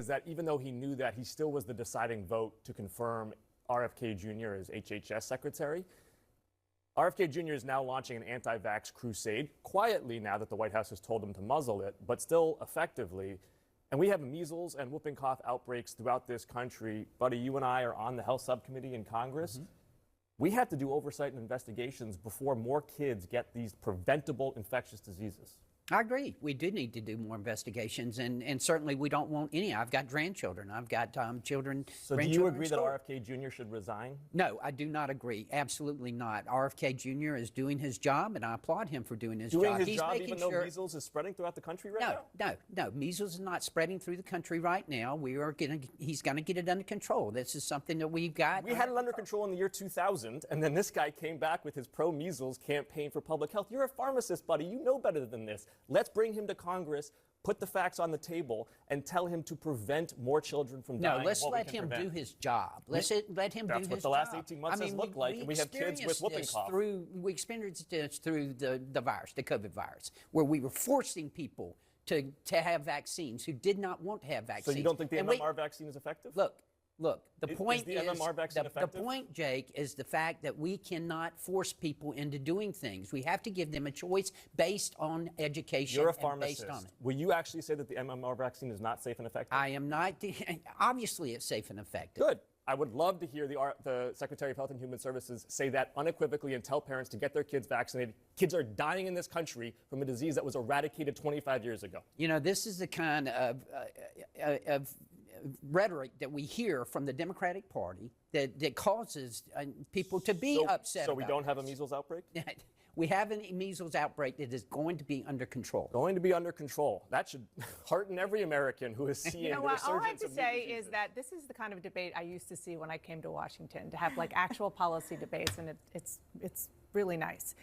is that even though he knew that, he still was the deciding vote to confirm RFK Jr. as HHS secretary. RFK Jr. is now launching an anti-vax crusade, quietly now that the White House has told him to muzzle it, but still effectively. And we have measles and whooping cough outbreaks throughout this country. Buddy, you and I are on the health subcommittee in Congress. We have to do oversight and investigations before more kids get these preventable infectious diseases. I agree. We do need to do more investigations, and certainly we don't want any. I've got grandchildren. I've got children. So do you agree that RFK Jr. should resign? No, I do not agree. Absolutely not. RFK Jr. is doing his job, and I applaud him for doing his job. Doing his job even though measles is spreading throughout the country right now? No. Measles is not spreading through the country right now. He's going to get it under control. This is something that we've got. We had it under control in the year 2000, and then this guy came back with his pro-measles campaign for public health. You're a pharmacist, buddy. You know better than this. Let's bring him to Congress, put the facts on the table, and tell him to prevent more children from dying. No, let's let him do his job. Let him do his job. That's what the last 18 months has looked like, and we have kids with whooping cough. We experienced this through the virus, the COVID virus, where we were forcing people to have vaccines who did not want to have vaccines. So you don't think the MMR vaccine is effective? Look, the point is the MMR vaccine effective? The point, Jake, is the fact that we cannot force people into doing things. We have to give them a choice based on education. You're a and pharmacist. based on it. Will you actually say that the MMR vaccine is not safe and effective? I am not. Obviously, it's safe and effective. Good. I would love to hear the Secretary of Health and Human Services say that unequivocally and tell parents to get their kids vaccinated. Kids are dying in this country from a disease that was eradicated 25 years ago. You know, this is the kind of rhetoric that we hear from the Democratic Party that causes people to be upset. So we don't have a measles outbreak? We have a measles outbreak that is going to be under control. Going to be under control. That should hearten every American who is seeing the resurgence of all I have to say diseases. is that this is the kind of debate I used to see when I came to Washington, to have like actual policy debates, and it's really nice.